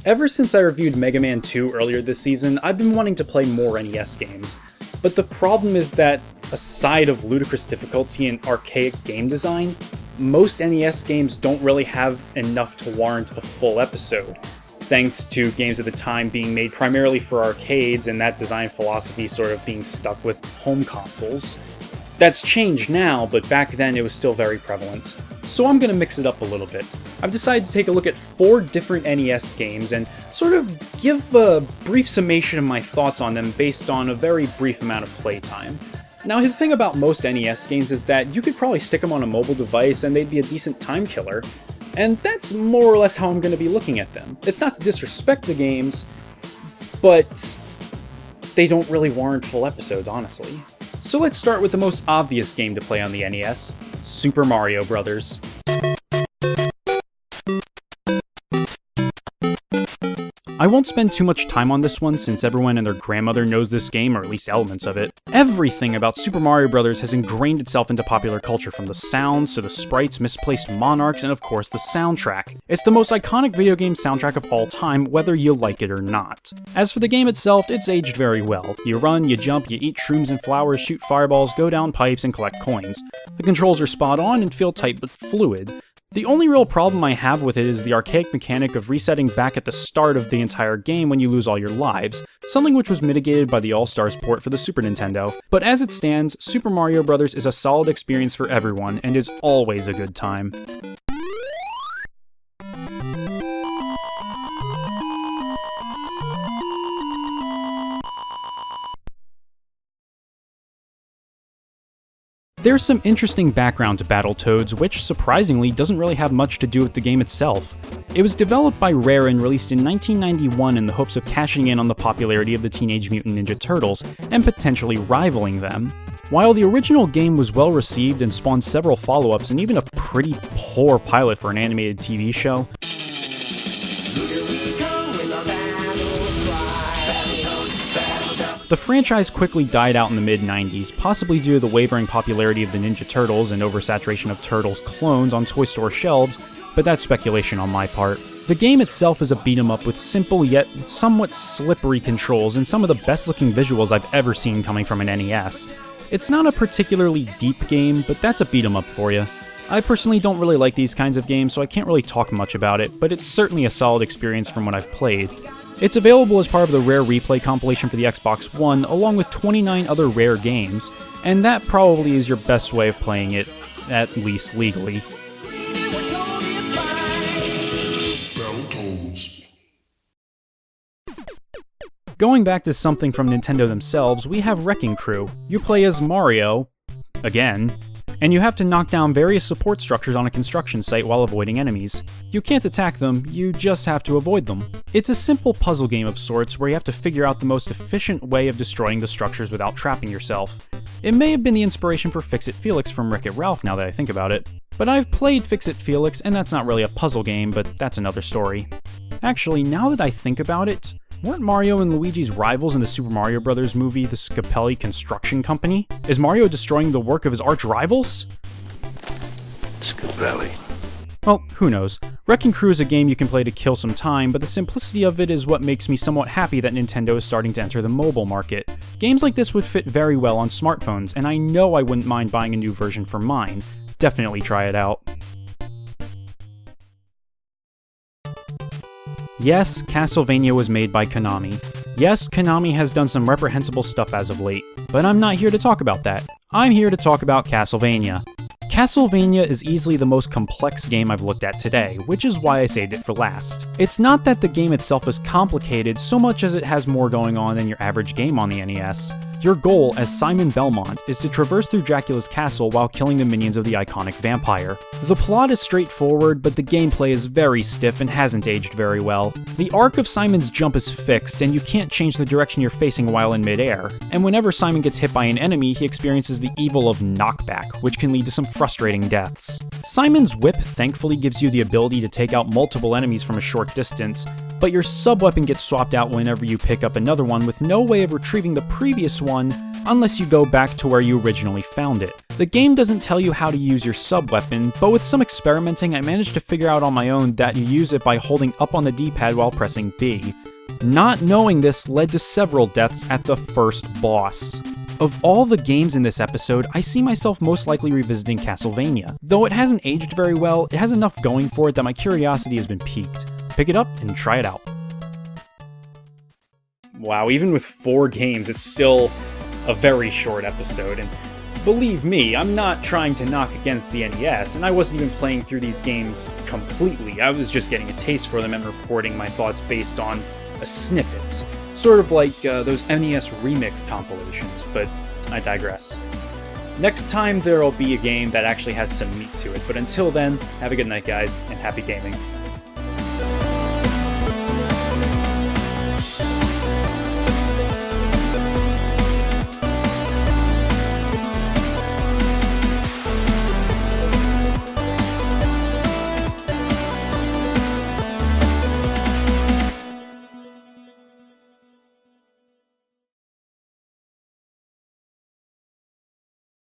Ever since I reviewed Mega Man 2 earlier this season, I've been wanting to play more NES games. But the problem is that, aside of ludicrous difficulty and archaic game design, most NES games don't really have enough to warrant a full episode, thanks to games at the time being made primarily for arcades and that design philosophy sort of being stuck with home consoles. That's changed now, but back then it was still very prevalent. So I'm gonna mix it up a little bit. I've decided to take a look at 4 different NES games and sort of give a brief summation of my thoughts on them based on a very brief amount of playtime. Now, the thing about most NES games is that you could probably stick them on a mobile device and they'd be a decent time killer, and that's more or less how I'm going to be looking at them. It's not to disrespect the games, but they don't really warrant full episodes, honestly. So let's start with the most obvious game to play on the NES, Super Mario Bros. I won't spend too much time on this one since everyone and their grandmother knows this game, or at least elements of it. Everything about Super Mario Bros. Has ingrained itself into popular culture, from the sounds to the sprites, misplaced monarchs, and of course the soundtrack. It's the most iconic video game soundtrack of all time, whether you like it or not. As for the game itself, it's aged very well. You run, you jump, you eat shrooms and flowers, shoot fireballs, go down pipes, and collect coins. The controls are spot on and feel tight but fluid. The only real problem I have with it is the archaic mechanic of resetting back at the start of the entire game when you lose all your lives, something which was mitigated by the All-Stars port for the Super Nintendo. But as it stands, Super Mario Bros. Is a solid experience for everyone, and is always a good time. There's some interesting background to Battletoads, which surprisingly doesn't really have much to do with the game itself. It was developed by Rare and released in 1991 in the hopes of cashing in on the popularity of the Teenage Mutant Ninja Turtles, and potentially rivaling them. While the original game was well received and spawned several follow-ups and even a pretty poor pilot for an animated TV show, the franchise quickly died out in the mid-90s, possibly due to the wavering popularity of the Ninja Turtles and oversaturation of Turtles clones on toy store shelves, but that's speculation on my part. The game itself is a beat-em-up with simple yet somewhat slippery controls and some of the best-looking visuals I've ever seen coming from an NES. It's not a particularly deep game, but that's a beat-em-up for you. I personally don't really like these kinds of games, so I can't really talk much about it, but it's certainly a solid experience from what I've played. It's available as part of the Rare Replay compilation for the Xbox One, along with 29 other Rare games, and that probably is your best way of playing it, at least legally. Battletoads. Going back to something from Nintendo themselves, we have Wrecking Crew. You play as Mario, again, and you have to knock down various support structures on a construction site while avoiding enemies. You can't attack them, you just have to avoid them. It's a simple puzzle game of sorts where you have to figure out the most efficient way of destroying the structures without trapping yourself. It may have been the inspiration for Fix-It Felix from Wreck-It Ralph now that I think about it. But I've played Fix-It Felix, and that's not really a puzzle game, but that's another story. Actually, now that I think about it, weren't Mario and Luigi's rivals in the Super Mario Bros. Movie the Scapelli Construction Company? Is Mario destroying the work of his arch-rivals? Scapelli. Well, who knows. Wrecking Crew is a game you can play to kill some time, but the simplicity of it is what makes me somewhat happy that Nintendo is starting to enter the mobile market. Games like this would fit very well on smartphones, and I know I wouldn't mind buying a new version for mine. Definitely try it out. Yes, Castlevania was made by Konami. Yes, Konami has done some reprehensible stuff as of late, but I'm not here to talk about that. I'm here to talk about Castlevania. Castlevania is easily the most complex game I've looked at today, which is why I saved it for last. It's not that the game itself is complicated so much as it has more going on than your average game on the NES. Your goal as Simon Belmont is to traverse through Dracula's castle while killing the minions of the iconic vampire. The plot is straightforward, but the gameplay is very stiff and hasn't aged very well. The arc of Simon's jump is fixed, and you can't change the direction you're facing while in midair. And whenever Simon gets hit by an enemy, he experiences the evil of knockback, which can lead to some frustrating deaths. Simon's whip thankfully gives you the ability to take out multiple enemies from a short distance, but your sub-weapon gets swapped out whenever you pick up another one with no way of retrieving the previous one unless you go back to where you originally found it. The game doesn't tell you how to use your sub-weapon, but with some experimenting I managed to figure out on my own that you use it by holding up on the D-pad while pressing B. Not knowing this led to several deaths at the first boss. Of all the games in this episode, I see myself most likely revisiting Castlevania. Though it hasn't aged very well, it has enough going for it that my curiosity has been piqued. Pick it up and try it out. Wow, even with 4 games, it's still a very short episode, and believe me, I'm not trying to knock against the NES, and I wasn't even playing through these games completely. I was just getting a taste for them and reporting my thoughts based on a snippet. Sort of like those NES remix compilations, but I digress. Next time there'll be a game that actually has some meat to it, but until then, have a good night guys, and happy gaming.